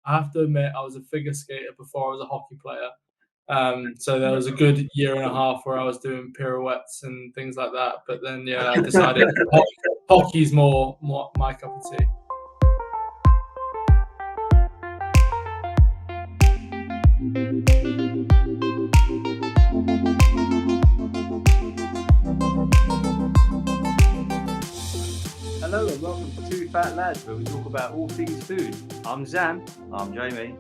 I have to admit, I was a figure skater before I was a hockey player. So there was a good year and a half where I was doing pirouettes and things like that. But then, yeah, I decided hockey's more my cup of tea. Hello and welcome to Phat Lads, where we talk about all things food. I'm Zam. I'm Jamie.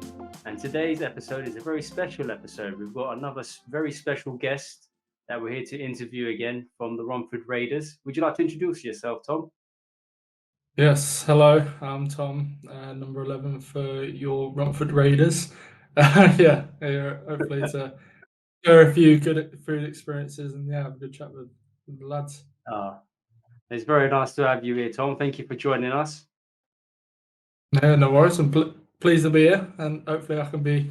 And today's episode is a very special episode. We've got another very special guest that we're here to interview again from the Romford Raiders. Would you like to introduce yourself, Tom? Yes, hello, I'm Tom, number 11 for your Romford Raiders. Hopefully to share a few good food experiences and have a good chat with the lads. It's very nice to have you here, Tom. Thank you for joining us. Yeah, no worries. I'm pleased to be here, and hopefully I can be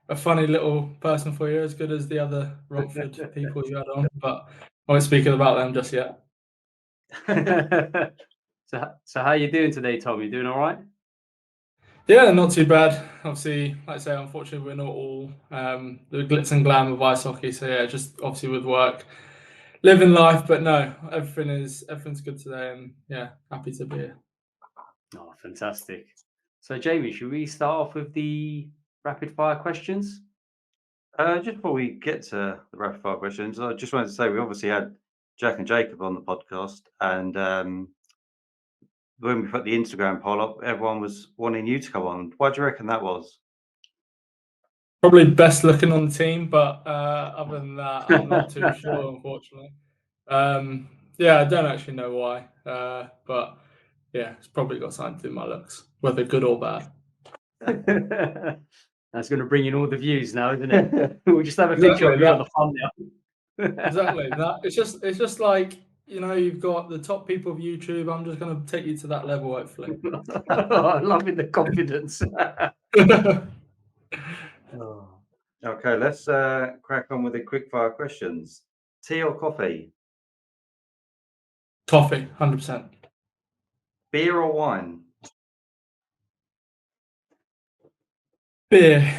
a funny little person for you, as good as the other Romford people you had on, but I won't speak about them just yet. So how are you doing today, Tom? You doing all right? Yeah, not too bad. Obviously, like I say, unfortunately, we're not all the glitz and glam of ice hockey. So yeah, just obviously with work, living life. But no, everything's good today, and yeah, happy to be here. Oh, fantastic. So Jamie, should we start off with the rapid fire questions? Just before we get to the rapid fire questions, I just wanted to say we obviously had Jack and Jacob on the podcast, and when we put the Instagram poll up, everyone was wanting you to come on. Why do you reckon that was? Probably best looking on the team, but other than that, I'm not too sure, unfortunately. I don't actually know why, but yeah, it's probably got something to do with my looks, whether good or bad. That's going to bring in all the views now, isn't it? We'll just have a picture of you on the thumbnail. Exactly. It's just like, you've got the top people of YouTube. I'm just going to take you to that level, hopefully. I'm loving the confidence. Okay, let's crack on with the quick fire questions. Tea or coffee? Coffee, 100%. Beer or wine? Beer.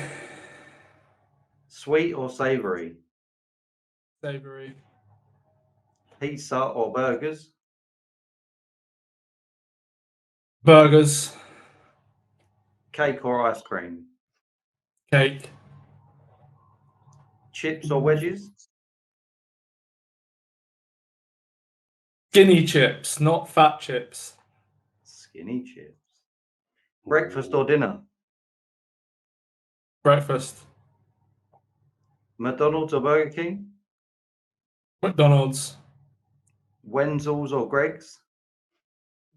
Sweet or savoury? Savoury. Pizza or burgers? Burgers. Cake or ice cream? Cake. Chips or wedges? Skinny chips, not fat chips. Skinny chips. Breakfast or dinner? Breakfast. McDonald's or Burger King? McDonald's. Wenzel's or Greg's?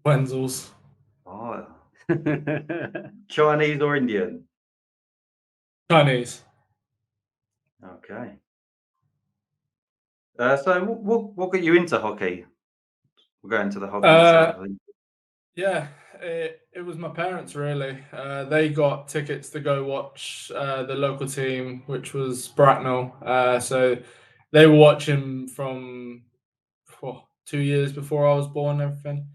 Wenzel's. Oh. Chinese or Indian? Chinese. Okay. So what got you into hockey? We'll go into the hockey side. Yeah, it was my parents, really. They got tickets to go watch the local team, which was Bracknell. So they were watching from 2 years before I was born and everything.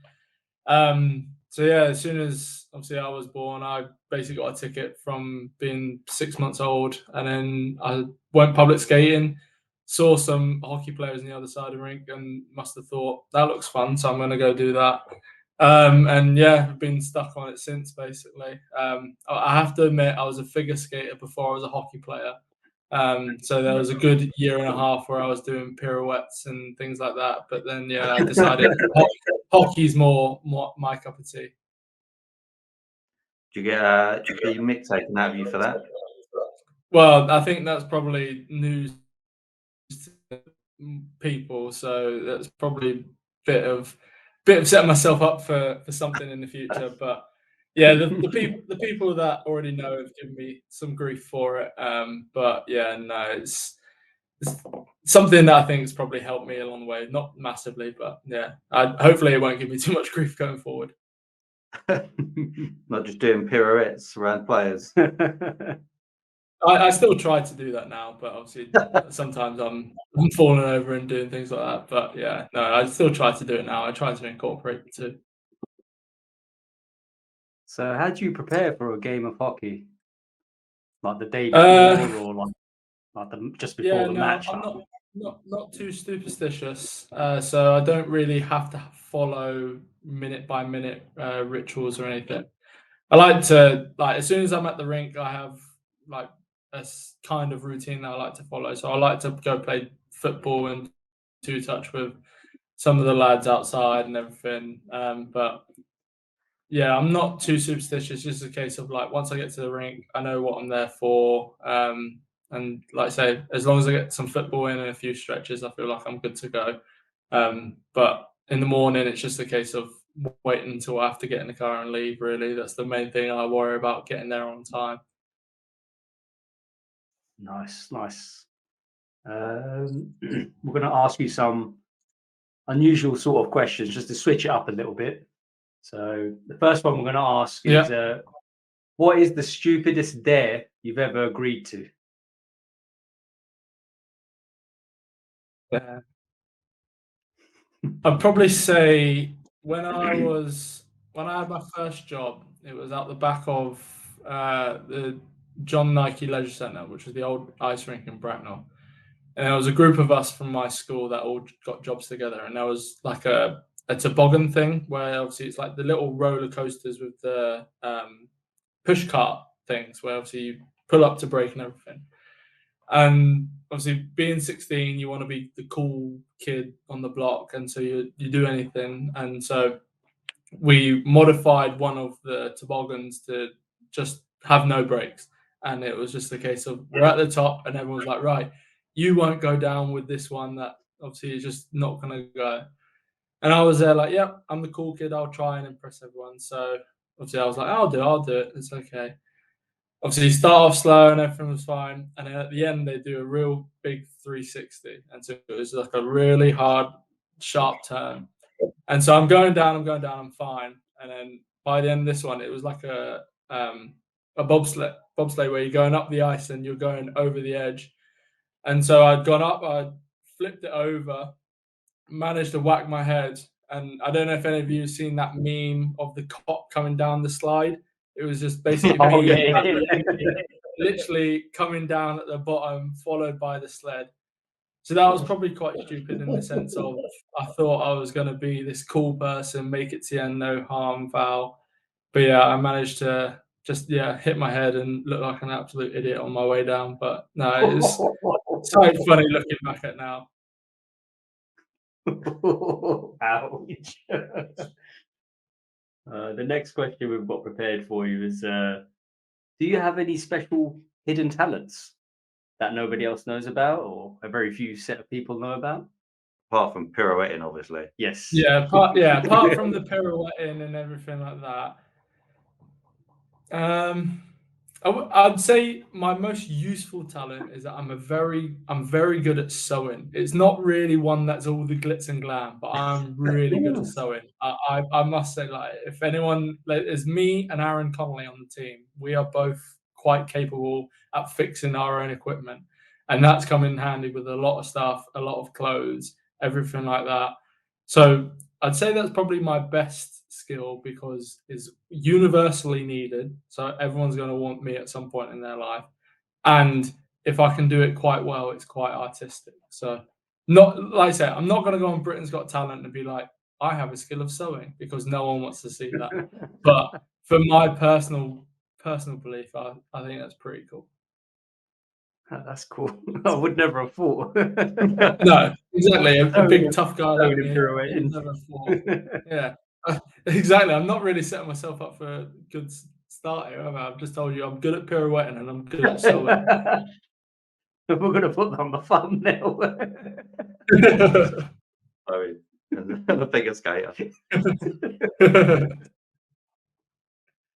So yeah, as soon as obviously I was born, I basically got a ticket from being 6 months old, and then I went public skating, saw some hockey players on the other side of the rink, and must have thought that looks fun, so I'm going to go do that. And yeah, I've been stuck on it since, basically. I have to admit, I was a figure skater before I was a hockey player. So there was a good year and a half where I was doing pirouettes and things like that. But then, yeah, I decided hockey's more my cup of tea. Did you get your mick taken out of you for that? Well, I think that's probably news to people, so that's probably a bit of setting myself up for something in the future. But yeah, the people that already know have given me some grief for it. But yeah, no, it's something that I think has probably helped me along the way. Not massively, but yeah, hopefully it won't give me too much grief going forward. Not just doing pirouettes around players. I still try to do that now, but obviously sometimes I'm falling over and doing things like that. But yeah, no, I still try to do it now. I try to incorporate the two. So how do you prepare for a game of hockey? like the day before, or like just before Yeah, the no, match? I'm not too superstitious. So I don't really have to follow minute by minute rituals or anything. I like to as soon as I'm at the rink, I have like kind of routine that I like to follow. So I like to go play football and two touch with some of the lads outside and everything. But yeah, I'm not too superstitious. Just a case of once I get to the rink, I know what I'm there for. And like I say, as long as I get some football in and a few stretches, I feel like I'm good to go. But in the morning, it's just a case of waiting until I have to get in the car and leave. Really, that's the main thing I worry about, getting there on time. Nice. We're going to ask you some unusual sort of questions just to switch it up a little bit. So the first one we're going to ask is, what is the stupidest dare you've ever agreed to? Yeah. I'd probably say when I had my first job, it was at the back of the John Nike Leisure Centre, which was the old ice rink in Bracknell. And there was a group of us from my school that all got jobs together, and there was like a toboggan thing where obviously it's like the little roller coasters with the push cart things where obviously you pull up to brake and everything. And obviously being 16, you want to be the cool kid on the block, and so you do anything. And so we modified one of the toboggans to just have no brakes. And it was just a case of we're at the top and everyone's like, right, you won't go down with this one that obviously is just not going to go. And I was there like, yep, I'm the cool kid. I'll try and impress everyone. So obviously I was like, I'll do it. It's okay. Obviously, you start off slow and everything was fine. And then at the end, they do a real big 360. And so it was like a really hard, sharp turn. And so I'm going down, I'm fine. And then by the end of this one, it was like a bobsleigh where you're going up the ice and you're going over the edge. And so I'd gone up, I flipped it over, managed to whack my head. And I don't know if any of you have seen that meme of the cop coming down the slide. It was just basically literally coming down at the bottom, followed by the sled. So that was probably quite stupid in the sense of I thought I was going to be this cool person, make it to the end, no harm, foul. But yeah, I managed to just hit my head and look like an absolute idiot on my way down. But no, it's so funny looking back at now. Ouch. The next question we've got prepared for you is, do you have any special hidden talents that nobody else knows about, or a very few set of people know about? Apart from pirouetting, obviously. Yes. Yeah, apart from the pirouetting and everything like that. I'd say my most useful talent is that I'm very good at sewing. It's not really one that's all the glitz and glam, but I'm really good at sewing. I must say, if anyone, there's me and Aaron Connolly on the team. We are both quite capable at fixing our own equipment, and that's come in handy with a lot of stuff, a lot of clothes, everything like that. So I'd say that's probably my best skill because it's universally needed. So everyone's going to want me at some point in their life. And if I can do it quite well, it's quite artistic. So not like I said, I'm not going to go on Britain's Got Talent and be like, I have a skill of sewing, because no one wants to see that. But for my personal belief, I think that's pretty cool. That's cool. I would never have thought. No, exactly. A big tough guy like me. Never thought. Yeah, exactly. I'm not really setting myself up for a good start here, have I? I've just told you I'm good at pirouetting and I'm good at sewing. We're going to put that on the thumbnail. Sorry. The figure skater.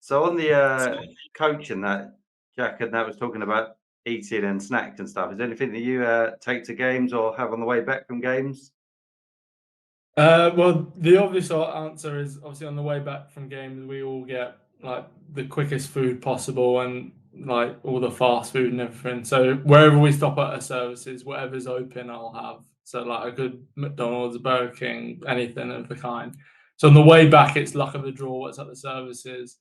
So on the coaching that Jack and that was talking about eating and snacks and stuff, is there anything that you take to games or have on the way back from games? Well, the obvious answer is obviously on the way back from games, we all get like the quickest food possible and like all the fast food and everything. So wherever we stop at our services, whatever's open, I'll have. So like a good McDonald's, Burger King, anything of the kind. So on the way back, it's luck of the draw what's at the services.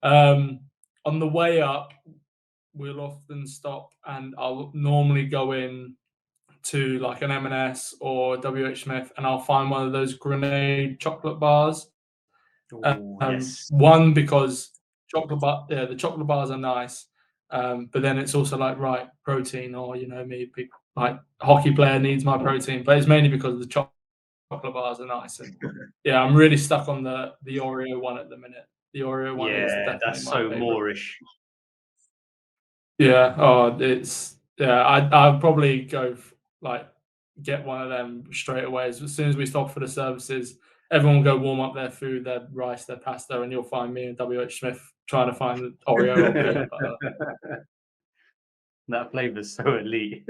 On the way up, we'll often stop, and I'll normally go in to like an M&S or WH Smith, and I'll find one of those grenade chocolate bars. Yes. One, because the chocolate bars are nice, but then it's also like, right, protein, or me, like hockey player needs my protein, but it's mainly because the chocolate bars are nice. And yeah, I'm really stuck on the Oreo one at the minute. The Oreo one is definitely that's my so favorite. Moorish. Yeah. Oh, I'll probably go get one of them straight away. As soon as we stop for the services, everyone will go warm up their food, their rice, their pasta, and you'll find me and WH Smith trying to find the Oreo or peanut butter. That flavor's so elite.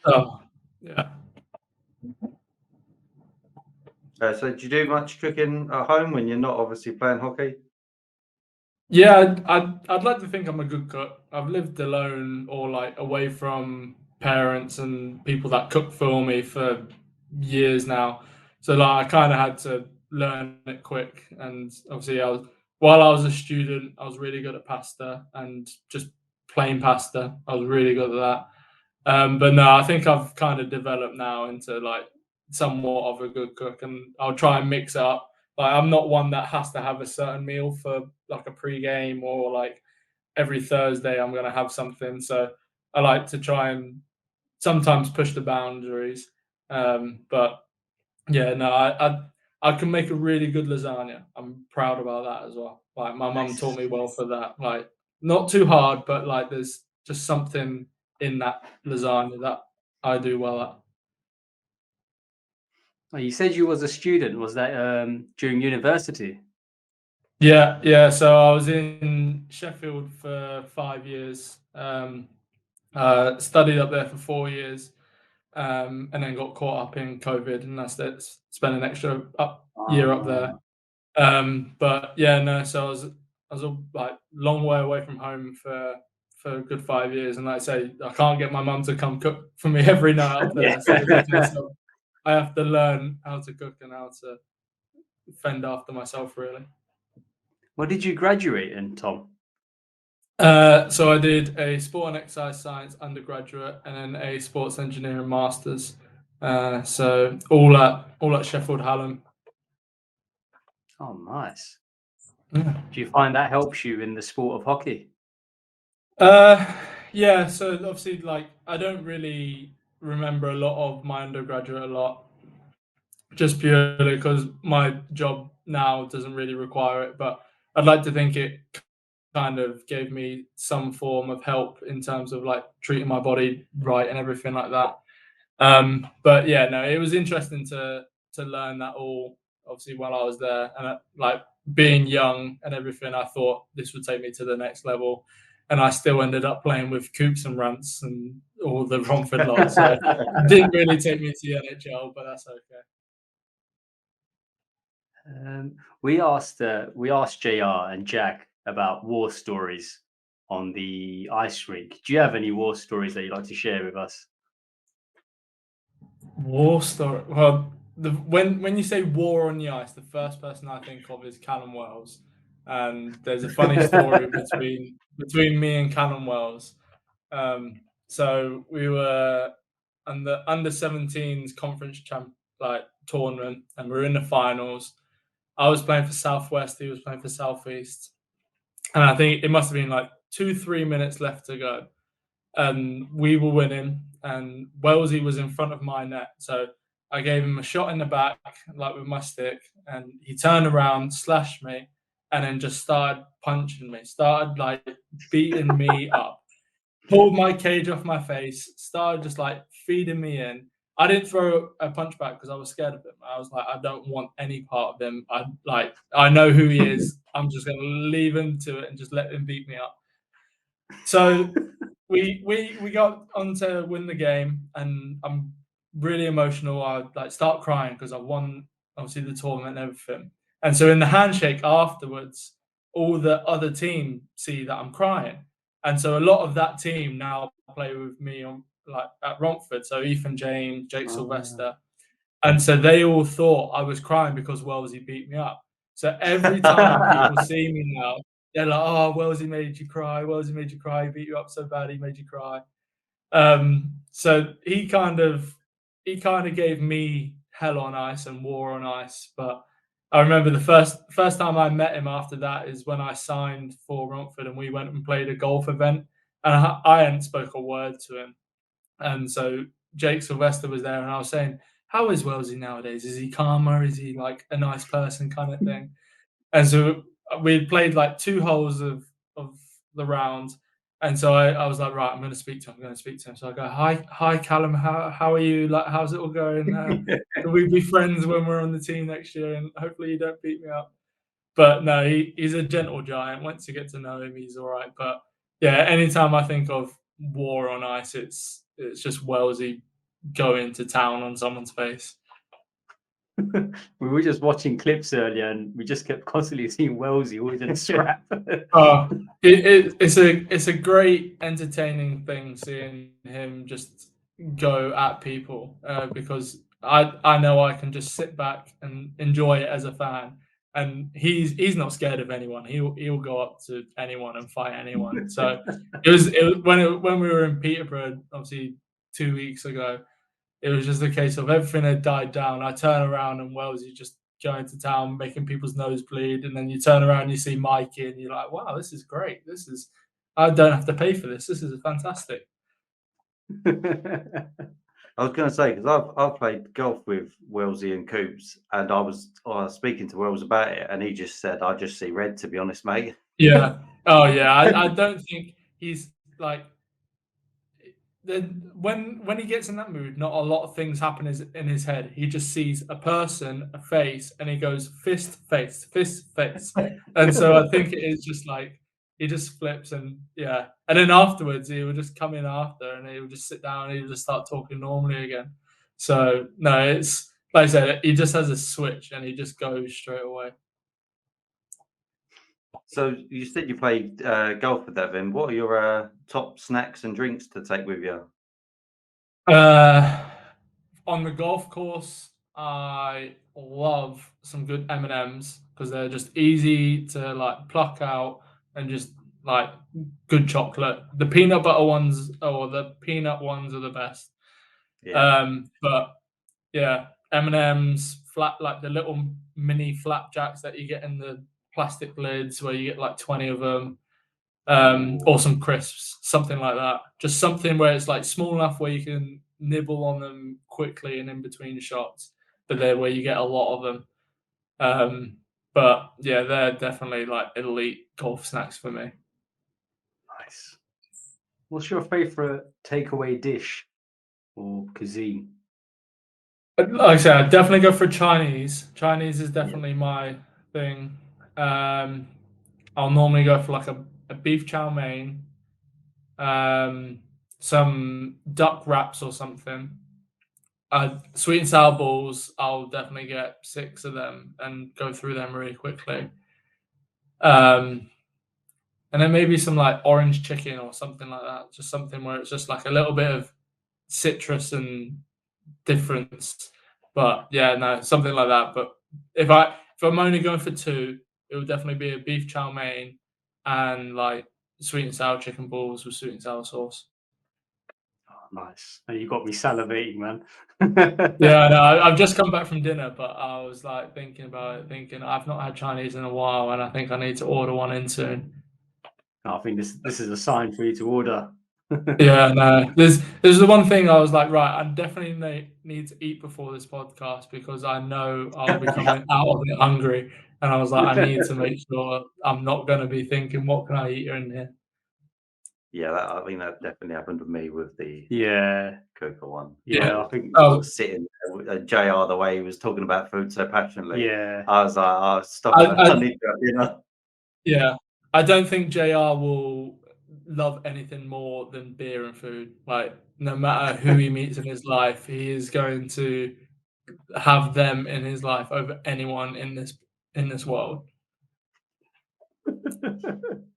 Oh, yeah. So do you do much cooking at home when you're not obviously playing hockey? Yeah, I'd like to think I'm a good cook. I've lived alone or like away from parents and people that cook for me for years now. So like I kind of had to learn it quick. And obviously while I was a student, I was really good at pasta and just plain pasta. I was really good at that. But no, I think I've kind of developed now into like somewhat of a good cook, and I'll try and mix it up. Like I'm not one that has to have a certain meal for like a pre-game, or like every Thursday I'm gonna have something. So I like to try and sometimes push the boundaries. But yeah, no, I can make a really good lasagna. I'm proud about that as well. Like my mum taught me well for that. Like not too hard, but like there's just something in that lasagna that I do well at. Oh, you said you was a student. Was that during university? Yeah, yeah. So I was in Sheffield for 5 years. Studied up there for 4 years, and then got caught up in COVID, and that's it. Spent an extra year up there. But yeah, no. So I was a like long way away from home for a good 5 years, and like I say, I can't get my mum to come cook for me every night up there. So it's a case of I have to learn how to cook and how to fend after myself, really. What did you graduate in, Tom? So I did a sport and exercise science undergraduate and then a sports engineering masters. So all at Sheffield Hallam. Oh, nice. Yeah. Do you find that helps you in the sport of hockey? Yeah. So obviously, like I don't really remember a lot of my undergraduate just purely because my job now doesn't really require it. But I'd like to think it kind of gave me some form of help in terms of like treating my body right and everything like that. But yeah, no, it was interesting to learn that all obviously while I was there, and like being young and everything, I thought this would take me to the next level, and I still ended up playing with Coops and Runts and all the Romford lot. So it didn't really take me to the NHL, but that's okay. We asked JR and Jack about war stories on the ice rink. Do you have any war stories that you'd like to share with us? War story. Well, when you say war on the ice, the first person I think of is Callum Wells, and there's a funny story between me and Callum Wells. So we were on the under 17s conference tournament, and we were in the finals. I was playing for Southwest, he was playing for Southeast, and I think it must have been like 2-3 minutes left to go, and we were winning, and Wellesley was in front of my net. So I gave him a shot in the back, like with my stick, and he turned around, slashed me, and then just started punching me, started like beating me up, pulled my cage off my face, started just like feeding me in. I didn't throw a punch back because I was scared of him. I was like, I don't want any part of him. I know who he is. I'm just gonna leave him to it and just let him beat me up. So we got on to win the game, and I'm really emotional. I like start crying because I won obviously the tournament and everything. And so in the handshake afterwards, all the other team see that I'm crying, and so a lot of that team now play with me on like at Romford. So Ethan James, Jake Sylvester, and so they all thought I was crying because Wellesley beat me up. So every time people see me now, they're like, "Oh, Wellesley made you cry. Wellesley made you cry. He beat you up so bad, he made you cry." So he kind of gave me hell on ice and war on ice. But I remember the first time I met him after that is when I signed for Romford and we went and played a golf event, and I hadn't spoke a word to him. And so Jake Sylvester was there, and I was saying, "How is Wellesley nowadays? Is he calmer? Is he like a nice person kind of thing?" And so we'd played like 2 holes of the round, and so I was like, right, I'm going to speak to him. I'm going to speak to him. So I go, hi, Callum. How are you? Like, how's it all going? Can we be friends when we're on the team next year? And hopefully you don't beat me up. But no, he's a gentle giant. Once you get to know him, he's all right. But yeah, anytime I think of war on ice, it's just Wellesley going to town on someone's face. We were just watching clips earlier, and we just kept constantly seeing Wellesley always in a scrap. It's a great entertaining thing seeing him just go at people, because I know I can just sit back and enjoy it as a fan, and he's not scared of anyone. He'll go up to anyone and fight anyone. So it was when we were in Peterborough, obviously 2 weeks ago. It was just a case of everything had died down. I turn around and Wellesley just going to town, making people's nose bleed, and then you turn around and you see Mikey, and you're like, "Wow, this is great! I don't have to pay for this. This is fantastic." I was going to say, because I've played golf with Wellesley and Coops, and I was speaking to Wells about it, and he just said, "I just see red, to be honest, mate." Yeah. Oh yeah. I don't think he's like. When he gets in that mood, not a lot of things happen in his head. He just sees a person, a face, and he goes fist, face, fist, face. And so I think it is just like he just flips, and yeah. And then afterwards, he would just come in after, and he would just sit down, and he would just start talking normally again. So no, it's like I said, he just has a switch, and he just goes straight away. So you said you played golf with that, then. What are your top snacks and drinks to take with you? On the golf course, I love some good M&Ms because they're just easy to like pluck out and just like good chocolate. The peanut butter ones or the peanut ones are the best. Yeah. But yeah, M&Ms, flat like the little mini flapjacks that you get in the plastic lids where you get like 20 of them. Or some crisps, something like that. Just something where it's like small enough where you can nibble on them quickly and in between shots, but they're where you get a lot of them. But yeah, they're definitely like elite golf snacks for me. Nice. What's your favorite takeaway dish or cuisine? Like I said, I'd definitely go for Chinese. Chinese is definitely my thing. I'll normally go for like a beef chow mein, some duck wraps or something. Sweet and sour balls, I'll definitely get 6 of them and go through them really quickly. And then maybe some like orange chicken or something like that. Just something where it's just like a little bit of citrus and difference. But yeah, no, something like that. But if I'm only going for 2, it would definitely be a beef chow mein and like sweet and sour chicken balls with sweet and sour sauce. Oh, nice. And you got me salivating, man. Yeah, no, I've just come back from dinner, but I was like thinking about it, thinking I've not had Chinese in a while, and I think I need to order one in soon. I think this is a sign for you to order. Yeah, no, there's the one thing I was like, right, I definitely need to eat before this podcast because I know I'll be coming out of it hungry, and I was like, I need to make sure I'm not going to be thinking, what can I eat in here? Yeah, I think that definitely happened with me with the Coca one. Yeah, I think was sitting there with JR the way he was talking about food so passionately. Yeah, I was like, "Oh, stop! I need to have dinner." Yeah, I don't think JR will love anything more than beer and food. Like, no matter who he meets in his life, he is going to have them in his life over anyone in this world.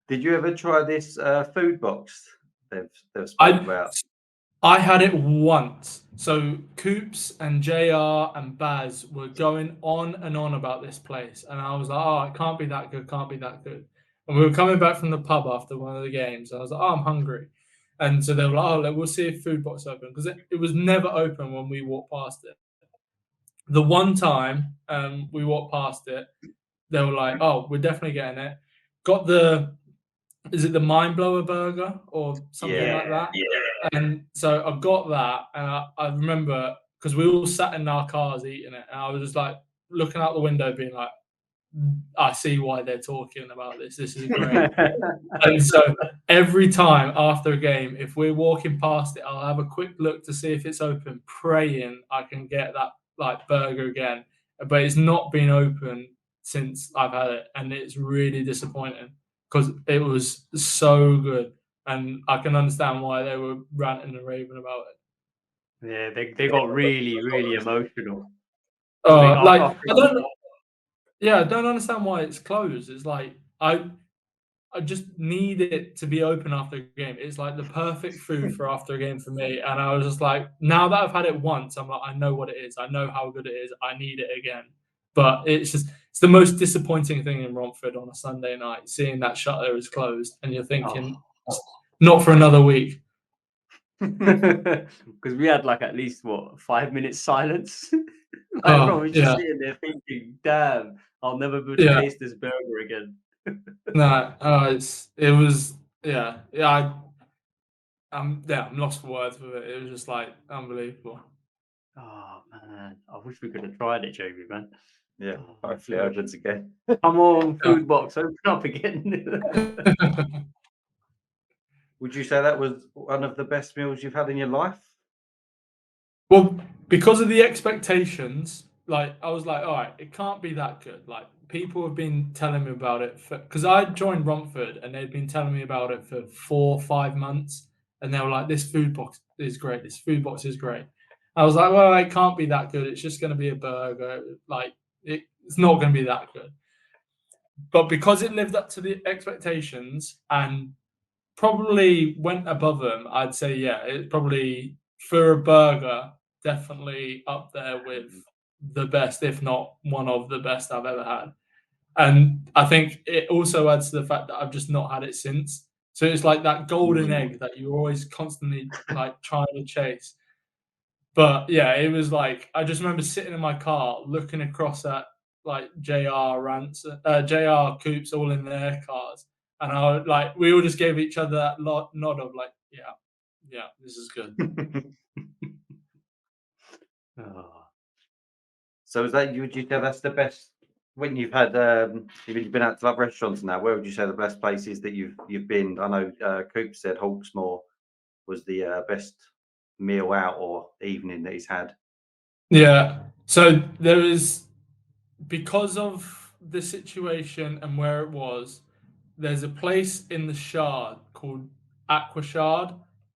Did you ever try this food box they've spoken about? I had it once. So Coops and JR and Baz were going on and on about this place, and I was like, "Oh, it can't be that good. Can't be that good." And we were coming back from the pub after one of the games. And I was like, oh, I'm hungry. And so they were like, oh, we'll see if food box open. Because it was never open when we walked past it. The one time we walked past it, they were like, oh, we're definitely getting it. Got is it the Mind Blower burger or something like that? Yeah. And so I got that, and I remember because we all sat in our cars eating it, and I was just like looking out the window, being like, I see why they're talking about this. This is great. And so every time after a game, if we're walking past it, I'll have a quick look to see if it's open, praying I can get that like burger again. But it's not been open since I've had it, and it's really disappointing because it was so good, and I can understand why they were ranting and raving about it. Yeah, they got really emotional. Like I don't understand why it's closed. It's like I just need it to be open after a game. It's like the perfect food for after a game for me. And I was just like, now that I've had it once, I'm like, I know what it is. I know how good it is. I need it again. But it's the most disappointing thing in Romford on a Sunday night, seeing that shutter is closed and you're thinking, not for another week. Because we had like at least 5 minutes silence. Everyone was just sitting there thinking, damn, I'll never be able to taste this burger again. No, I'm lost for words with it. It was just like unbelievable. Oh man, I wish we could have tried it, Jamie, man. Yeah, hopefully it opens again. Come on, food box, open up again. Would you say that was one of the best meals you've had in your life? Well, because of the expectations, like I was like, all right, it can't be that good. Like people have been telling me about it because I joined Romford and they'd been telling me about it for 4 or 5 months, and they were like, "This food box is great. This food box is great." I was like, "Well, it can't be that good. It's just going to be a burger. Like it's not going to be that good." But because it lived up to the expectations and probably went above them, I'd say it's probably for a burger definitely up there with the best, if not one of the best I've ever had. And I think it also adds to the fact that I've just not had it since. So it's like that golden egg that you're always constantly like trying to chase. But yeah, it was like I just remember sitting in my car looking across at like JR Coops all in their cars. And I would, like we all just gave each other that nod of like, yeah, this is good. So is that would you say that's the best when you've had you've been out to like restaurants now? Where would you say the best places that you've been? I know Coop said Hawksmoor was the best meal out or evening that he's had. Yeah. So there is, because of the situation and where it was, there's a place in the Shard called Aqua Shard,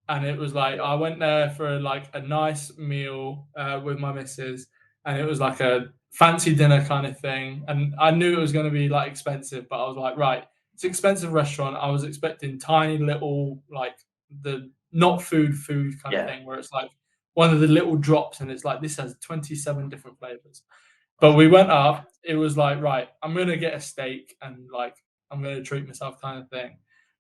and it was like I went there for like a nice meal with my missus, and it was like a fancy dinner kind of thing. And I knew it was going to be like expensive, but I was like, right, it's an expensive restaurant. I was expecting tiny little like the not food kind of thing where it's like one of the little drops, and it's like this has 27 different flavors. But we went up. It was like, right, I'm gonna get a steak and like I'm gonna treat myself kind of thing.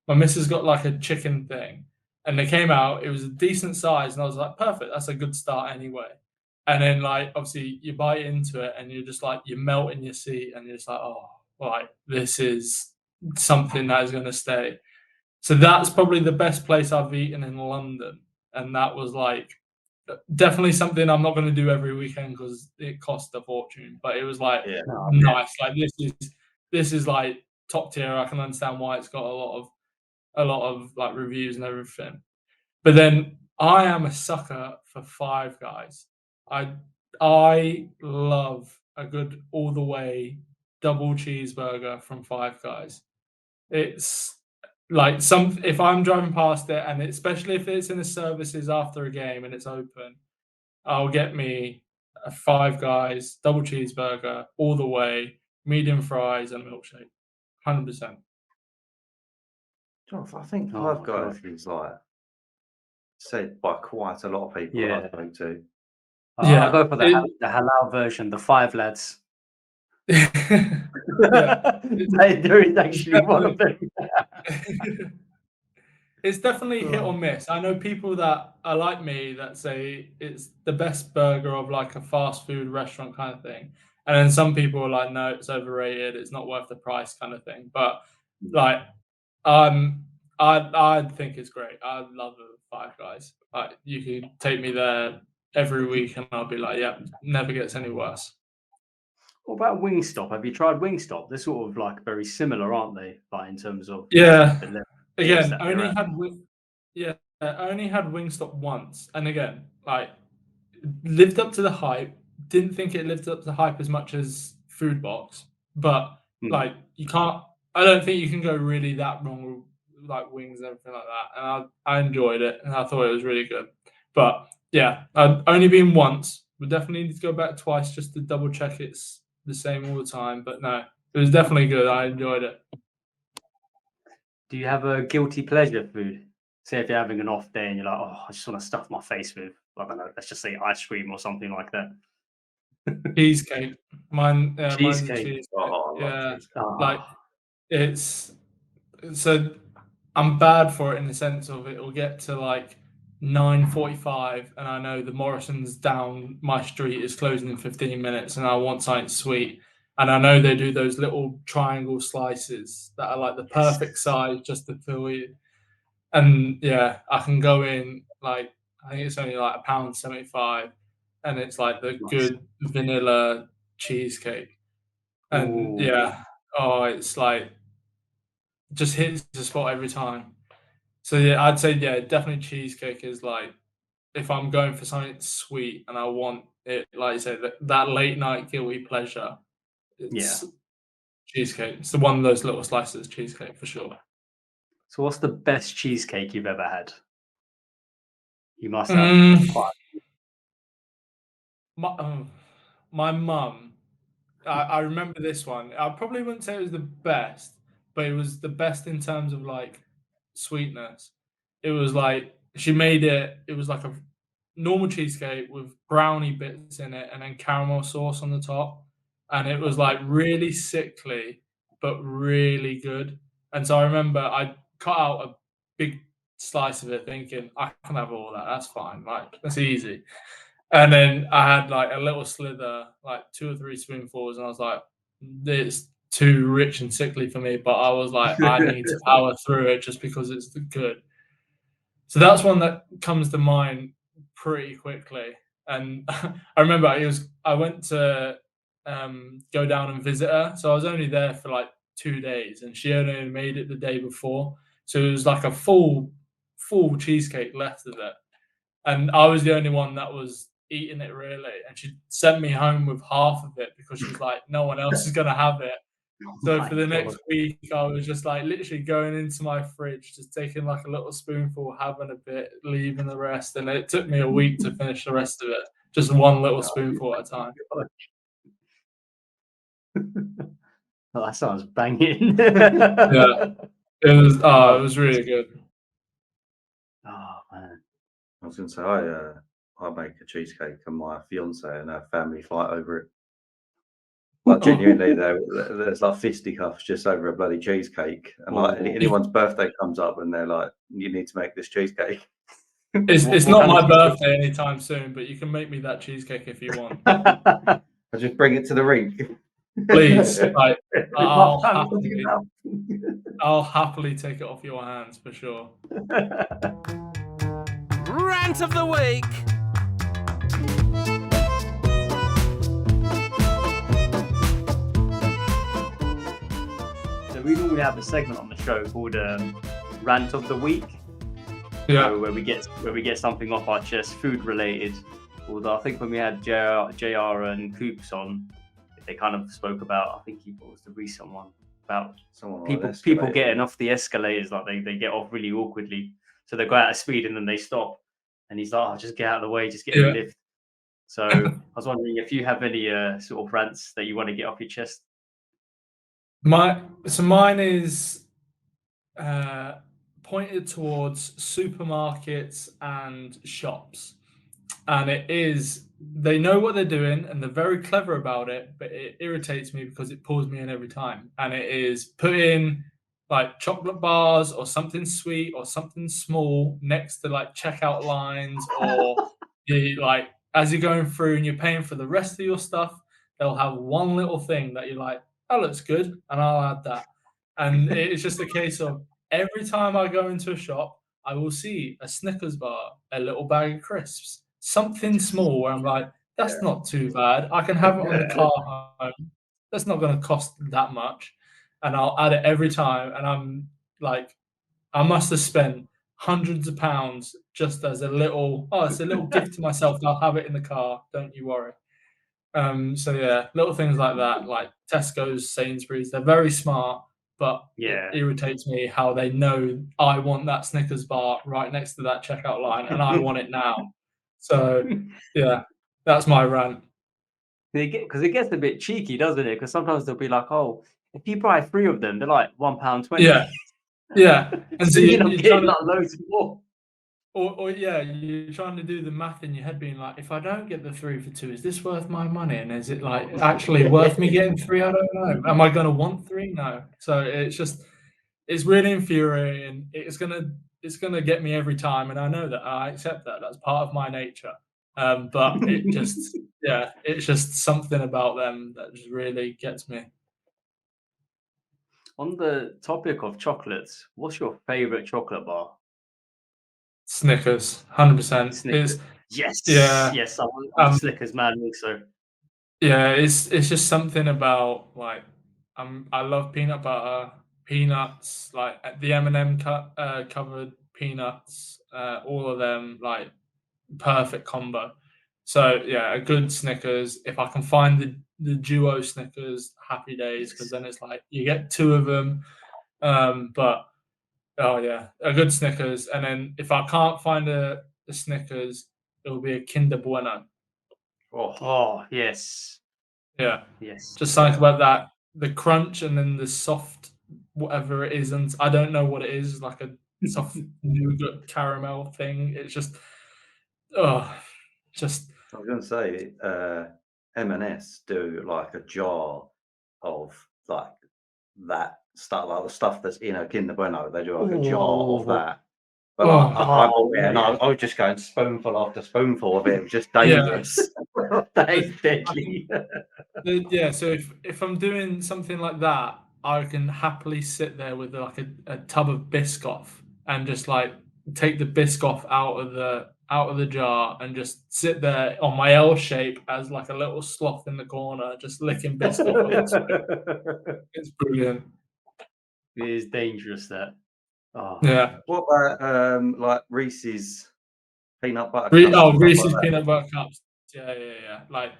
My missus got like a chicken thing, and they came out. It was a decent size, and I was like, perfect. That's a good start anyway. And then like obviously you bite into it, and you're just like you melt in your seat, and you're just like, oh, like this is something that is gonna stay. So that's probably the best place I've eaten in London, and that was like definitely something I'm not going to do every weekend because it cost a fortune. But it was like nice. Like this is like top tier. I can understand why it's got a lot of like reviews and everything. But then I am a sucker for Five Guys. I love a good all the way double cheeseburger from Five Guys. It's like if I'm driving past it, and especially if it's in the services after a game and it's open, I'll get me a Five Guys double cheeseburger all the way, medium fries and a milkshake, 100%. I think Five Guys is like said by quite a lot of people I spoke to. I go for the halal version, the Five Lads. There is actually one of them. It's definitely hit or miss. I know people that are like me that say it's the best burger of like a fast food restaurant kind of thing. And then some people are like, no, it's overrated, it's not worth the price kind of thing. But like I think it's great. I love the Five Guys. Like you can take me there every week and I'll be like, yeah, never gets any worse. What about Wingstop? Have you tried Wingstop? They're sort of like very similar, aren't they? Like in terms of Yeah. the level Again, that I they're only at. had I only had Wingstop once, and again, like lived up to the hype. Didn't think it lived up to the hype as much as Food Box, but like you can't. I don't think you can go really that wrong with like wings and everything like that. And I enjoyed it, and I thought it was really good. But yeah, I've only been once. We definitely need to go back twice just to double check it's the same all the time. But no, it was definitely good. I enjoyed it. Do you have a guilty pleasure food? Say if you're having an off day and you're like, oh, I just want to stuff my face with, I don't know, let's just say ice cream or something like that. Cheesecake. Mine's a Cheesecake. cheesecake. Oh, I love Yeah, cheesecake. like it's so I'm bad for it in the sense of it will get to like 9:45 and I know the Morrison's down my street is closing in 15 minutes and I want something sweet. And I know they do those little triangle slices that are like the perfect size just to fill you. And yeah, I can go in like I think it's only like £1.75 and it's like the Nice. good vanilla cheesecake. And Ooh. yeah, oh, it's like just hits the spot every time. So yeah, I'd say yeah, definitely cheesecake is like if I'm going for something sweet and I want it, like you said, that late night guilty pleasure. Yeah. It's cheesecake. It's the one of those little slices of cheesecake for sure. So what's the best cheesecake you've ever had? You must have Mm, quite. my mum, I remember this one. I probably wouldn't say it was the best, but it was the best in terms of like sweetness. It was like she made it. It was like a normal cheesecake with brownie bits in it and then caramel sauce on the top, and it was like really sickly but really good. And so I remember I cut out a big slice of it, thinking I can have all that. That's fine. Like that's easy. And then I had like a little slither, like 2 or 3 spoonfuls, and I was like, "It's too rich and sickly for me." But I was like, "I need to power through it just because it's good." So that's one that comes to mind pretty quickly. And I remember I went to go down and visit her. So I was only there for like 2 days, and she only made it the day before. So it was like a full cheesecake left of it, and I was the only one that was eating it really. And she sent me home with half of it because she's like, no one else is gonna have it. Oh So my for the God. next week, I was just like literally going into my fridge, just taking like a little spoonful, having a bit, leaving the rest, and it took me a week to finish the rest of it. Just one little spoonful at a time. Oh, that sounds banging. Yeah, it was really good. Oh man. I was going to say, I make a cheesecake and my fiance and her family fight over it. Like genuinely, there's like fisticuffs just over a bloody cheesecake, and like anyone's birthday comes up and they're like, "You need to make this cheesecake." It's not my birthday anytime soon, but you can make me that cheesecake if you want. I just bring it to the rink. Please, like, I'll happily take it off your hands for sure. Rant of the week. So we normally have a segment on the show called Rant of the Week. Yeah. So where we get something off our chest, food related. Although I think when we had JR and Coops on, they kind of spoke about, I think what was the recent one about people getting off the escalators, like they get off really awkwardly, so they go out of speed and then they stop, and he's like, "Oh, just get out of the way, just get in the lift." So I was wondering if you have any sort of rants that you want to get off your chest. Mine is pointed towards supermarkets and shops. and they know what they're doing and they're very clever about it, but it irritates me because it pulls me in every time. And it is put in like chocolate bars or something sweet or something small next to like checkout lines, or like as you're going through and you're paying for the rest of your stuff, they'll have one little thing that you're like, that looks good, and I'll add that. And it's just a case of every time I go into a shop, I will see a Snickers bar, a little bag of crisps, something small where I'm like, that's not too bad. I can have it on the car home. That's not going to cost that much. And I'll add it every time. And I'm like, I must have spent hundreds of pounds just as it's a little gift to myself. I'll have it in the car. Don't you worry. So yeah, little things like that, like Tesco's, Sainsbury's, they're very smart, but it irritates me how they know I want that Snickers bar right next to that checkout line, and I want it now. So yeah, that's my rant. Because it gets a bit cheeky, doesn't it? Because sometimes they'll be like, "Oh, if you buy 3 of them, they're like £1.20." Yeah, and so you're getting like loads more. Or yeah, you're trying to do the math in your head, being like, if I don't get the 3 for 2, is this worth my money? And is it like actually worth me getting 3? I don't know. Am I going to want 3? No. So it's really infuriating. It's gonna get me every time, and I know that. I accept that. That's part of my nature. But it's just something about them that just really gets me. On the topic of chocolates, what's your favorite chocolate bar? Snickers, 100%. Snickers. Yes. I'm a Snickers man also. Yeah, it's just something about like I love peanut butter, peanuts, like the M&M covered peanuts, all of them, like perfect combo. So yeah, a good Snickers. If I can find the duo Snickers, happy days, because then it's like you get 2 of them. But oh yeah, a good Snickers, and then if I can't find a Snickers, it will be a Kinder Bueno. Oh yes. Yeah. Yes. Just think about that. The crunch and then the soft whatever it is, and I don't know what it is, like a soft nougat caramel thing. It's just just I was going to say, M&S do like a jar of like that stuff, like the stuff that's in a Kinder Bueno. They do like a jar of that. But like, I bought it and I was just going spoonful after spoonful of it. It was just dangerous. That is deadly. Yeah, so if I'm doing something like that, I can happily sit there with like a tub of Biscoff and just like take the Biscoff out of the jar and just sit there on my L shape as like a little sloth in the corner, just licking Biscoff. It's brilliant. It is dangerous, that. Yeah. What about like Reese's peanut butter cups? Reese's peanut butter cups. Yeah. Like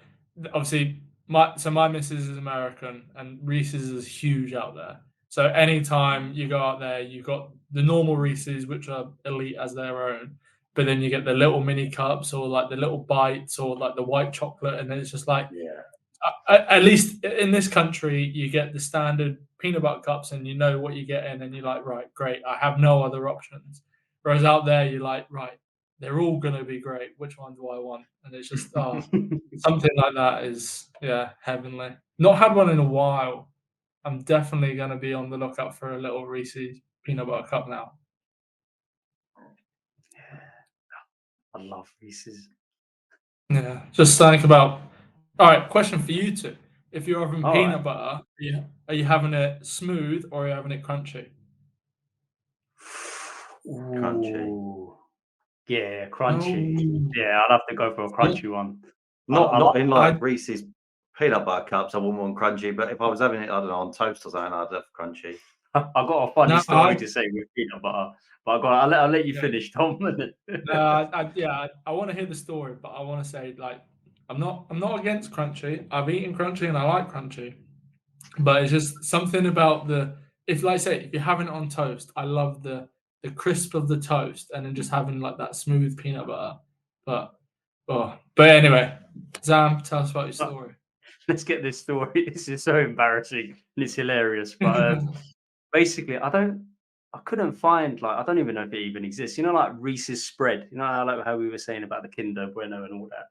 obviously my missus is American and Reese's is huge out there. So anytime you go out there, you've got the normal Reese's, which are elite as their own, but then you get the little mini cups or like the little bites or like the white chocolate, and then it's just like, at least in this country, you get the standard peanut butter cups and you know what you're getting, and you're like, right, great, I have no other options. Whereas out there, you're like, right, they're all going to be great. Which one do I want? And it's just, something like that is, heavenly. Not had one in a while. I'm definitely going to be on the lookout for a little Reese's peanut butter cup now. I love Reese's. Yeah, just think about. All right, question for you two: if you're having peanut butter, are you having it smooth or are you having it crunchy? Crunchy. Yeah, crunchy. Yeah, I'll have to go for a crunchy one. Not in like Reese's peanut butter cups. I wouldn't want crunchy, but if I was having it, I don't know, on toast or something, I'd have crunchy. I've got a funny story to say with peanut butter, but I'll let you finish, Tom. I want to hear the story, but I want to say, like, I'm not against crunchy. I've eaten crunchy and I like crunchy, but it's just something about if you're having it on toast, I love the crisp of the toast, and then just having like that smooth peanut butter. But anyway, Zam, tell us about your story. Let's get this story. This is so embarrassing and it's hilarious. But basically, I don't I couldn't find, like, I don't even know if it even exists. You know, like Reese's spread. You know how we were saying about the Kinder Bueno and all that.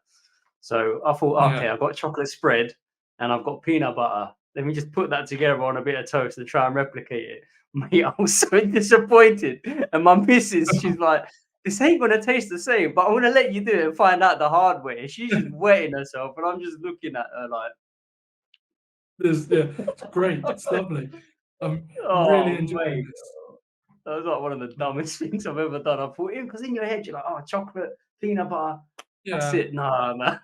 So I thought, okay, Yeah. I've got chocolate spread and I've got peanut butter. Let me just put that together on a bit of toast and try and replicate it. Mate, I was so disappointed. And my missus, she's like, this ain't gonna taste the same, but I'm gonna let you do it and find out the hard way. She's just wetting herself, and I'm just looking at her like, It's great. It's lovely. I'm oh really enjoying mate. this. That was like one of the dumbest things I've ever done. I thought, because in your head you're like, oh, chocolate, peanut butter, that's Yeah. it. No, no.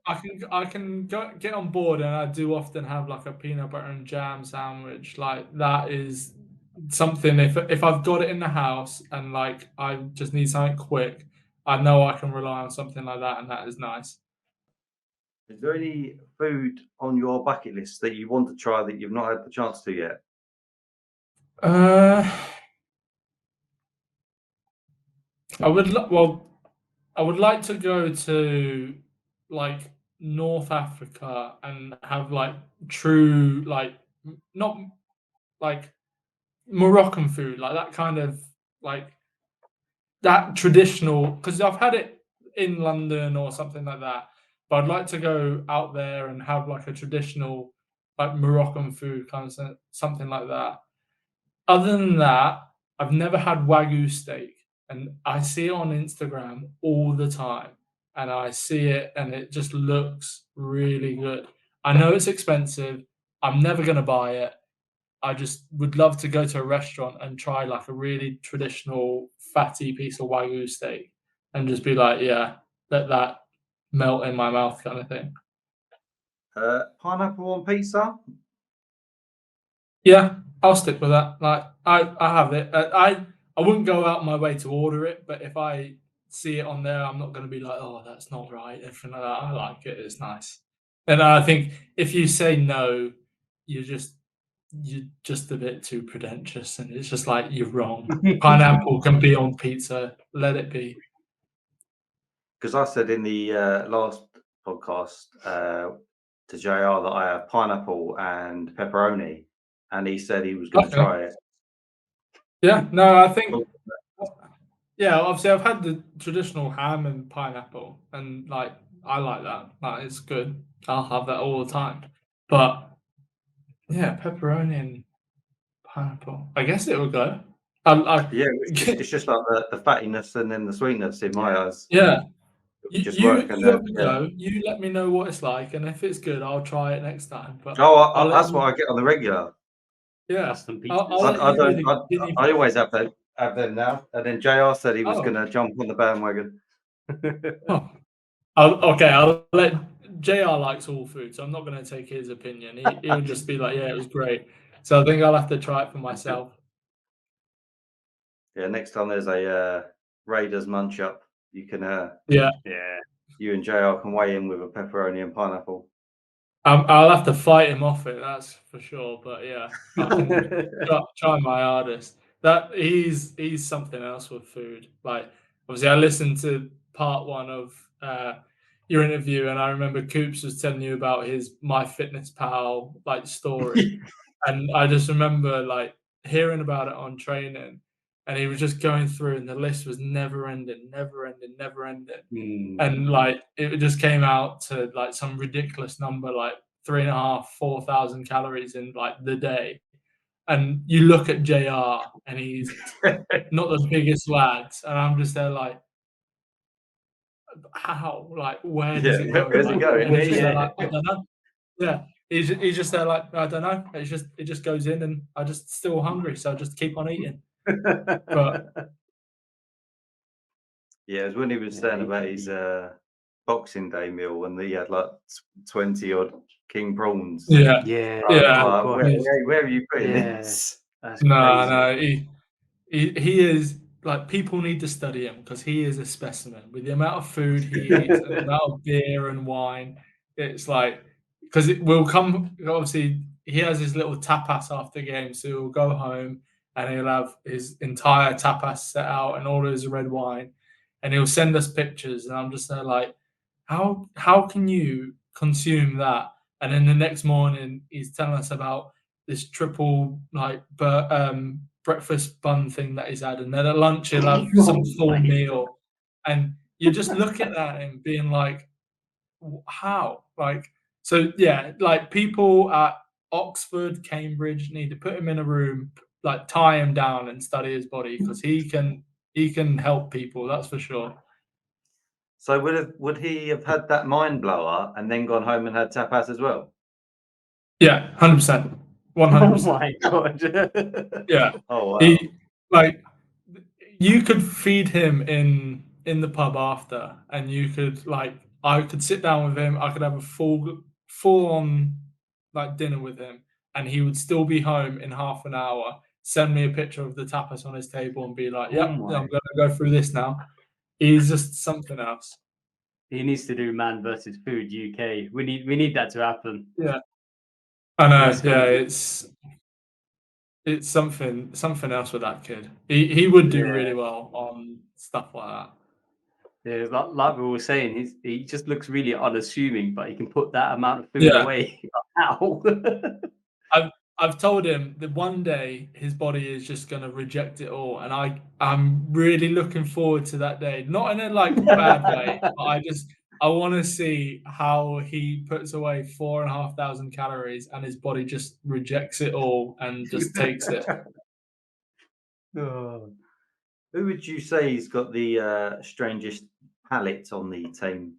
I can get on board, and I do often have like a peanut butter and jam sandwich. Like that is something. If I've got it in the house and like I just need something quick, I know I can rely on something like that, and that is nice. Is there any food on your bucket list that you want to try that you've not had the chance to yet? Uh, I would like to go to like North Africa and have like true like not like Moroccan food, like that kind of like that traditional, because I've had it in London or something like that, but I'd like to go out there and have like a traditional like Moroccan food kind of something like that. Other than that, I've never had Wagyu steak, and I see it on Instagram all the time, and I see it and it just looks really good. I know it's expensive. I'm never going to buy it. I just would love to go to a restaurant and try like a really traditional fatty piece of Wagyu steak and just be like, yeah, let that melt in my mouth kind of thing. Pineapple on pizza? Yeah, I'll stick with that. Like I have it. I wouldn't go out my way to order it, but if I see it on there, I'm not going to be like, oh, that's not right. Everything like that. I like it. It's nice. And I think if you say no, you're just a bit too pretentious, and it's just like you're wrong. Pineapple can be on pizza. Let it be. Because I said in the last podcast to JR that I have pineapple and pepperoni, and he said he was going to Okay. try it. Yeah. No, I think. Yeah, obviously I've had the traditional ham and pineapple, and like I like that. Like it's good. I'll have that all the time. But yeah, pepperoni and pineapple. I guess it would go. Yeah, it's just like the fattiness and then the sweetness in my eyes. Yeah. It would just You work. And you have a yeah. go. You let me know what it's like, and if it's good, I'll try it next time. But That's what I get on the regular. yeah, Custom pizzas. I'll let you be the guinea I pig. always have them now. And then JR said he was Oh. going to jump on the bandwagon. Oh. I'll let JR likes all food, so I'm not going to take his opinion. He'll just be like, yeah, it was great. So I think I'll have to try it for myself. Yeah, next time there's a Raiders munch up, you can Yeah. you and JR can weigh in with a pepperoni and pineapple. I'll have to fight him off it, that's for sure. But yeah, I can try my hardest. That he's something else with food. Like obviously, I listened to part one of your interview, and I remember Coops was telling you about his MyFitnessPal like story, and I just remember like hearing about it on training, and he was just going through, and the list was never ending, never ending, never ending. And like it just came out to like some ridiculous number, like 3.5, 4,000 calories in like the day. And you look at JR and he's not the biggest lad, and I'm just there like, how? Like, where does it go? Where's it Like, going? and he's just there Yeah. like, I don't know. Yeah, he's just there like, I don't know. It just goes in, and I just still hungry, so I just keep on eating. But yeah, it was when he was saying about his Boxing Day meal when he had like 20 odd king prawns. yeah, Yeah. yeah. Oh, God. Where are you putting Yeah. this? That's No, crazy. he is like, people need to study him because he is a specimen with the amount of food he eats and the amount of beer and wine. It's like, because it will come, obviously he has his little tapas after game, so he'll go home and he'll have his entire tapas set out and all his red wine, and he'll send us pictures, and I'm just there like, how can you consume that? And then the next morning he's telling us about this triple like breakfast bun thing that he's had, and then at lunch he'll have Oh some full my meal, and you're just looking at him being like, how? Like, so yeah, like people at Oxford, Cambridge need to put him in a room, like tie him down and study his body because he can help people, that's for sure. So would he have had that mind blower and then gone home and had tapas as well? Yeah, 100%. Oh 100%. my god. Yeah. Oh wow. He like you could feed him in the pub after, and you could like I could sit down with him, I could have a full on like dinner with him, and he would still be home in half an hour, send me a picture of the tapas on his table and be like, Oh yep, my. I'm gonna go through this now. He's just something else. He needs to do Man versus Food UK. We need that to happen. Yeah. I know, That's yeah, gonna be, it's something else with that kid. He would do yeah. really well on stuff like that. Yeah, like we were saying, he just looks really unassuming, but he can put that amount of food Yeah. away. How? I've told him that one day his body is just going to reject it all, and I'm really looking forward to that day. Not in a like bad way, but I want to see how he puts away 4,500 calories and his body just rejects it all and just takes it. Oh. Who would you say has got the strangest palate on the team?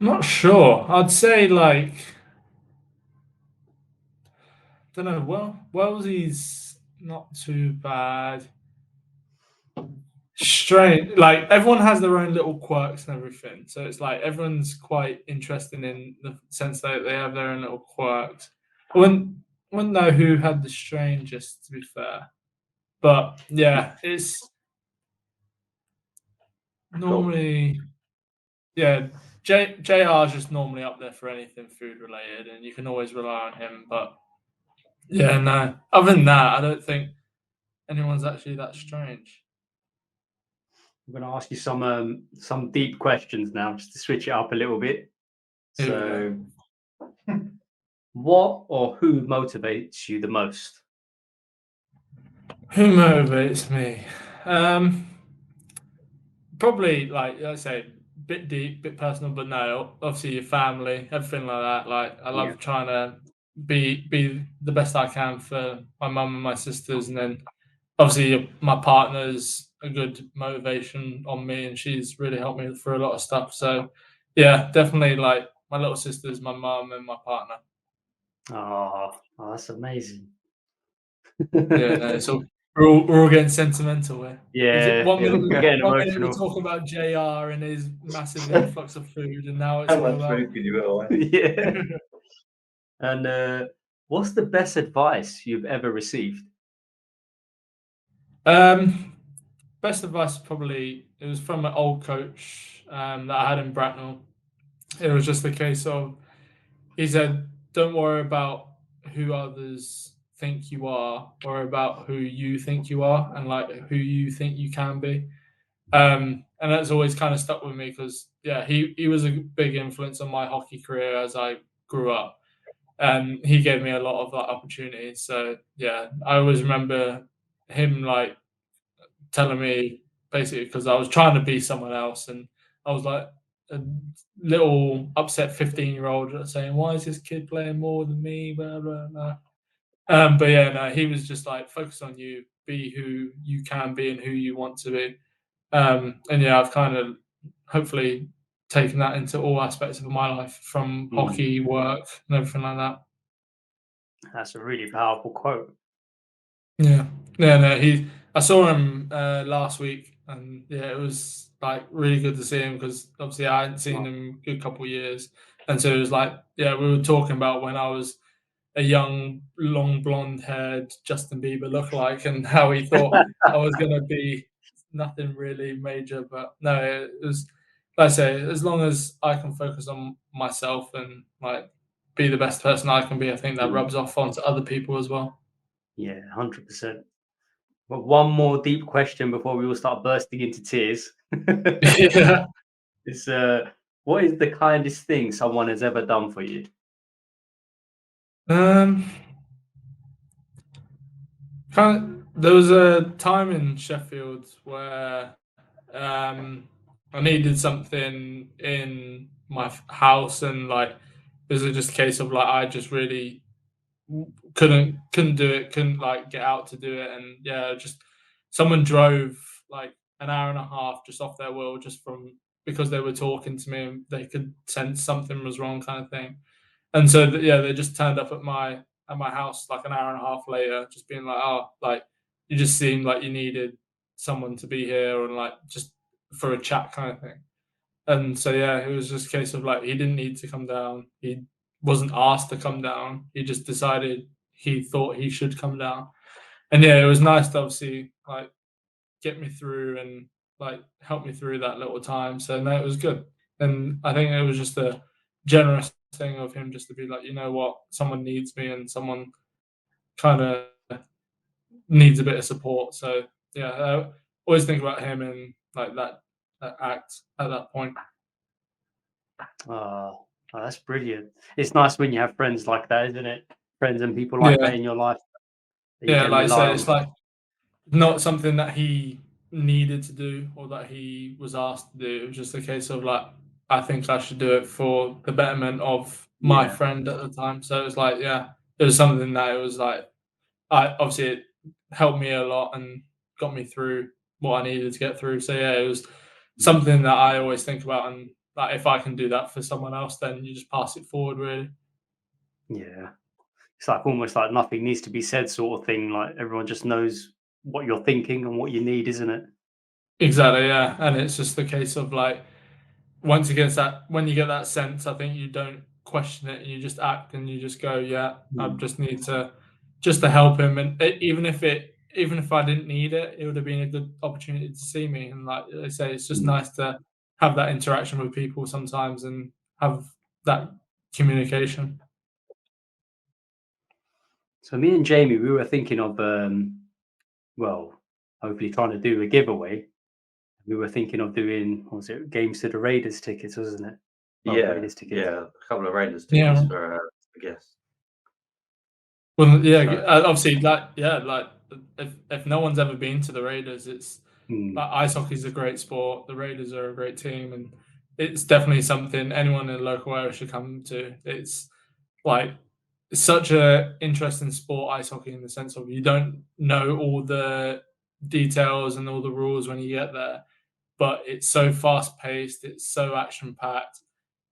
Not sure. I'd say like don't know. Well, Wellesley's not too bad. Strange. Like everyone has their own little quirks and everything, so it's like everyone's quite interesting in the sense that they have their own little quirks. I wouldn't know who had the strangest, to be fair, but yeah, it's normally yeah. JR is just normally up there for anything food related, and you can always rely on him. But yeah, no. Other than that, I don't think anyone's actually that strange. I'm going to ask you some deep questions now, just to switch it up a little bit. Here we go. So, what or who motivates you the most? Who motivates me? Probably like I say, bit deep, bit personal, but no, obviously your family, everything like that. Like I Yeah. love trying to be the best I can for my mum and my sisters, and then obviously my partner's a good motivation on me, and she's really helped me through a lot of stuff. So yeah, definitely like my little sisters, my mum, and my partner. Oh, that's amazing. Yeah, no, so we're all getting sentimental here. Is it Yeah, one yeah, minute? we're getting One minute we're emotional. talking about JR and his massive influx of food, and now it's How all much about. food can you eat away? Yeah. And what's the best advice you've ever received? Best advice probably it was from an old coach that I had in Bracknell. It was just a case of he said, "Don't worry about who others think you are, or about who you think you are, and like who you think you can be." And that's always kind of stuck with me because yeah, he was a big influence on my hockey career as I grew up, and he gave me a lot of that opportunity. So yeah, I always remember him like telling me basically because I was trying to be someone else, and I was like a little upset 15-year-old saying, "Why is this kid playing more than me?" Blah blah blah. But yeah, no, he was just like, "Focus on you, be who you can be, and who you want to be." And yeah, I've kind of hopefully taken that into all aspects of my life, from hockey, work, and everything like that. That's a really powerful quote. Yeah, yeah, no, I saw him last week, and yeah, it was like really good to see him because obviously I hadn't seen him a good couple of years, and so it was like, yeah, we were talking about when I was a young, long blonde-haired Justin Bieber lookalike, and how he thought I was going to be nothing really major, but no, it was. Like I say, as long as I can focus on myself and like be the best person I can be, I think that rubs off onto other people as well. Yeah, 100%. But one more deep question before we all start bursting into tears. Yeah. Is what is the kindest thing someone has ever done for you? Um, there was a time in Sheffield where I needed something in my house, and like it was just a case of like I just really couldn't do it, couldn't like get out to do it, and yeah, just someone drove like an hour and a half just off their wheel just from because they were talking to me and they could sense something was wrong, kind of thing. And so yeah, they just turned up at my house like an hour and a half later, just being like, "Oh, like you just seemed like you needed someone to be here and like just for a chat kind of thing." And so yeah, it was just a case of like he didn't need to come down. He wasn't asked to come down. He just decided he thought he should come down. And yeah, it was nice to obviously like get me through and like help me through that little time. So no, it was good. And I think it was just a generous thing of him just to be like, you know what, someone needs me and someone kind of needs a bit of support. So yeah, I always think about him and like that act at that point. Oh, that's brilliant. It's nice when you have friends like that, isn't it? Friends and people like that Yeah, in your life that you yeah. can Like I rely said, it's on. like not something that he needed to do or that he was asked to do. It was just a case of like, I think I should do it for the betterment of my Yeah. friend at the time. So it was like, yeah, it was something that it was like, I obviously it helped me a lot and got me through what I needed to get through. So yeah, it was something that I always think about, and like if I can do that for someone else, then you just pass it forward, really. Yeah. It's like almost like nothing needs to be said sort of thing. Like everyone just knows what you're thinking and what you need, isn't it? Exactly, yeah. And it's just the case of like once you get that when you get that sense, I think you don't question it, you just act and you just go, yeah, I Mm. just need to just to help him. And even if I didn't need it, it would have been a good opportunity to see me. And like I say, it's just Mm. nice to have that interaction with people sometimes and have that communication. So me and Jamie, we were thinking of well, hopefully trying to do a giveaway. We were thinking of doing, what was it, games to the Raiders tickets, wasn't it? Oh, Yeah, Raiders tickets. yeah, a couple of Raiders tickets Yeah. for I guess. Well, yeah, So obviously, like, yeah, like if no one's ever been to the Raiders, it's Mm. like ice hockey is a great sport. The Raiders are a great team, and it's definitely something anyone in the local area should come to. It's like it's such a interesting sport, ice hockey, in the sense of you don't know all the details and all the rules when you get there, but it's so fast paced, it's so action packed.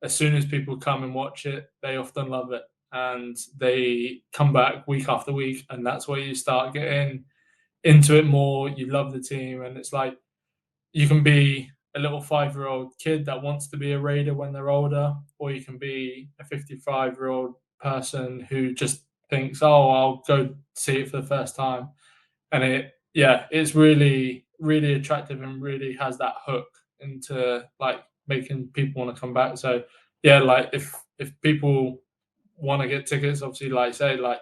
As soon as people come and watch it, they often love it and they come back week after week. And that's where you start getting into it more. You love the team, and it's like you can be a little 5-year-old kid that wants to be a Raider when they're older, or you can be a 55-year-old person who just thinks, oh, I'll go see it for the first time. And it's really attractive and really has that hook into like making people want to come back. So yeah, like if people want to get tickets, obviously, like I say, like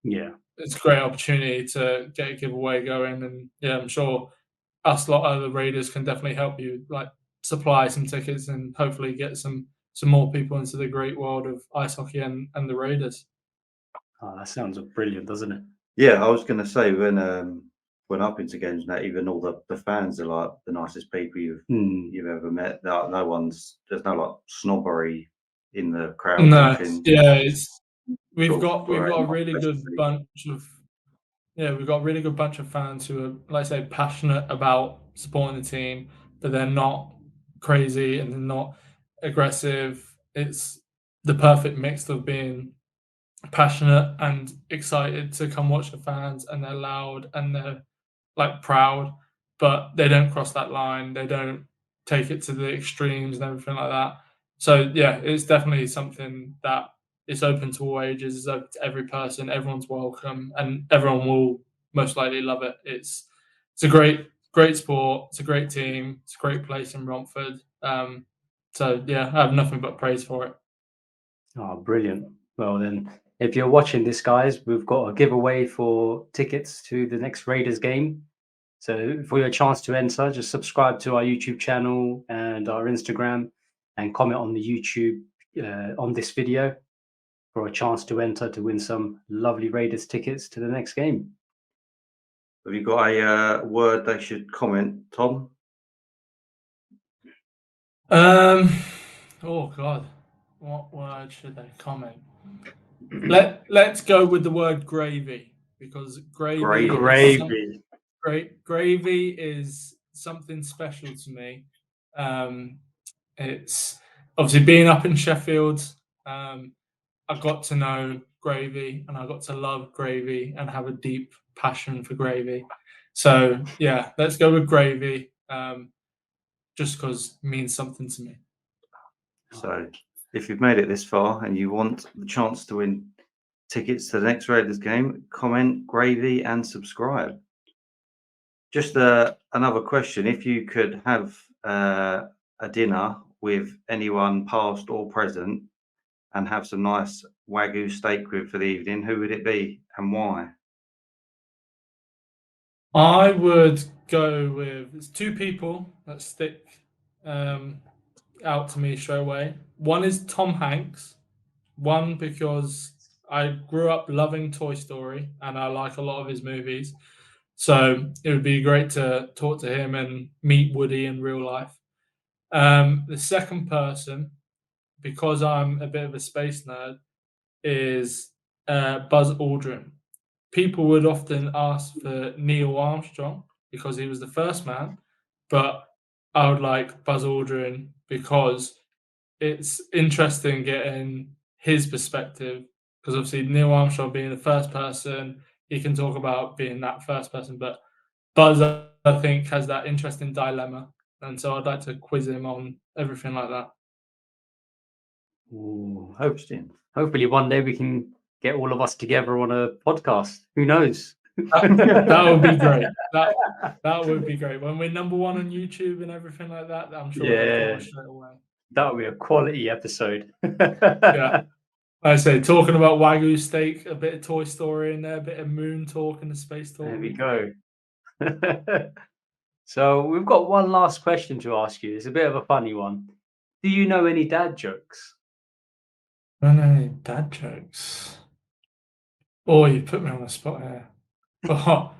Yeah. it's a great opportunity to get a giveaway going. And yeah, I'm sure us lot of the Raiders can definitely help you like supply some tickets and hopefully get some more people into the great world of ice hockey and the Raiders. Oh, that sounds brilliant, doesn't it? yeah, I was going to say when I've been to games now, even all the fans are like the nicest people Mm. you've ever met. There's no like snobbery in the crowd or No, anything. yeah, it's Sort of we've very got a much really good friendly. bunch of we've got a really good bunch of fans who are, like I say, passionate about supporting the team, but they're not crazy and they're not aggressive. It's the perfect mix of being passionate and excited to come watch the fans, and they're loud and they're like proud, but they don't cross that line. They don't take it to the extremes and everything like that. So yeah, it's definitely something that is open to all ages, is open to every person. Everyone's welcome, and everyone will most likely love it. It's a great sport. It's a great team. It's a great place in Romford. So yeah, I have nothing but praise for it. Oh, brilliant. Well, then, if you're watching this, guys, we've got a giveaway for tickets to the next Raiders game. So, for your chance to enter, just subscribe to our YouTube channel and our Instagram and comment on the YouTube on this video. for a chance to enter to win some lovely Raiders tickets to the next game. Have you got a word they should comment, Tom? Oh God, what word should they comment? Let's go with the word gravy, because gravy is something special to me. It's obviously being up in Sheffield. I got to know gravy, and I got to love gravy and have a deep passion for gravy. So yeah, let's go with gravy. Just because it means something to me. So, if you've made it this far and you want the chance to win tickets to the next Raiders game, comment, gravy, and subscribe. Just another question: if you could have a dinner with anyone, past or present, and have some nice Wagyu steak with for the evening, who would it be and why? I would go with, it's two people that stick out to me straight away. One is Tom Hanks. One, because I grew up loving Toy Story and I like a lot of his movies. So it would be great to talk to him and meet Woody in real life. The second person, because I'm a bit of a space nerd, is Buzz Aldrin. People would often ask for Neil Armstrong because he was the first man, but I would like Buzz Aldrin because it's interesting getting his perspective. Because obviously Neil Armstrong being the first person, he can talk about being that first person, but Buzz, I think, has that interesting dilemma, and so I'd like to quiz him on everything like that. Ooh, hopefully one day we can get all of us together on a podcast. Who knows? That would be great. That would be great. When we're number one on YouTube and everything like that, I'm sure they'll call us straight away. That would be a quality episode. Yeah. I say, talking about Wagyu steak, a bit of Toy Story in there, a bit of moon talk and the space talk. There we go. So we've got one last question to ask you. It's a bit of a funny one. Do you know any dad jokes? I don't know any dad jokes. Oh, you put me on the spot here. Oh,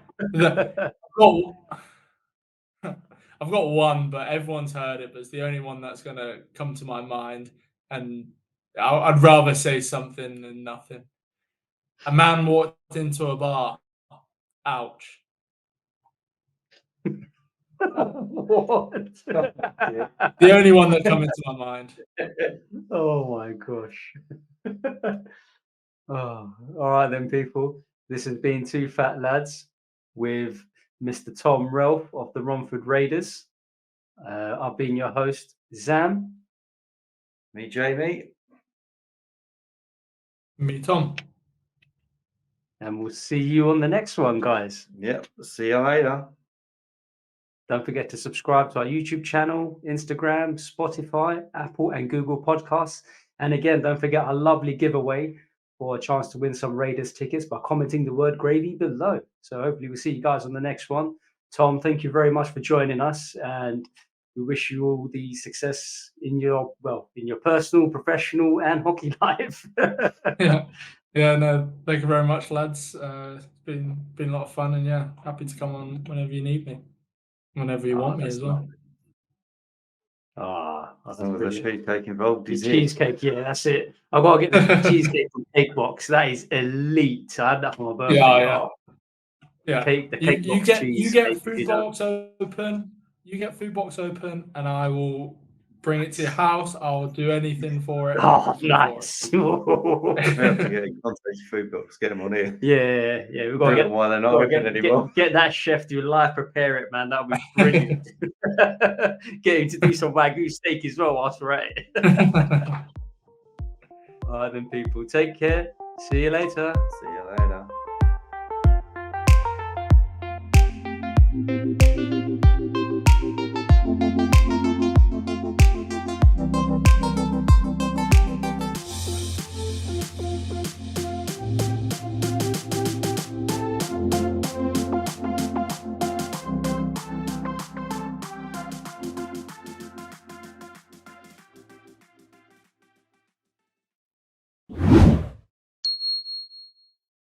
I've got one, but everyone's heard it, but it's the only one that's going to come to my mind. And I'd rather say something than nothing. A man walked into a bar. Ouch. What? The only one that comes into my mind. Oh my gosh. Oh, all right then, people. This has been Two Fat Lads with Mr. Tom Relf of the Romford Raiders. I've been your host, Zam. Me, Jamie. Me, Tom. And we'll see you on the next one, guys. Yep. See you later. Don't forget to subscribe to our YouTube channel, Instagram, Spotify, Apple, and Google Podcasts. And again, don't forget our lovely giveaway for a chance to win some Raiders tickets by commenting the word gravy below. So hopefully we'll see you guys on the next one. Tom, thank you very much for joining us, and we wish you all the success in your personal, professional, and hockey life. Yeah, no, thank you very much, lads. It's been a lot of fun, and yeah, happy to come on whenever you need me, whenever you want me as well. That's the cheesecake involved. The cheesecake, yeah, that's it. I've got to get the cheesecake from Cake Box. That is elite. I had that for my birthday. Yeah. The cake box you get food box open. You get food box open, and I will bring it to your house. I'll do anything for it. Oh, nice. We have to get in contact with food box, get them on here. Yeah. We've got to get why they're not open anymore. Get that chef to live prepare it, man. That would be brilliant. Get him to do some Wagyu steak as well. That's right. All right, then, people. Take care. See you later. See you later.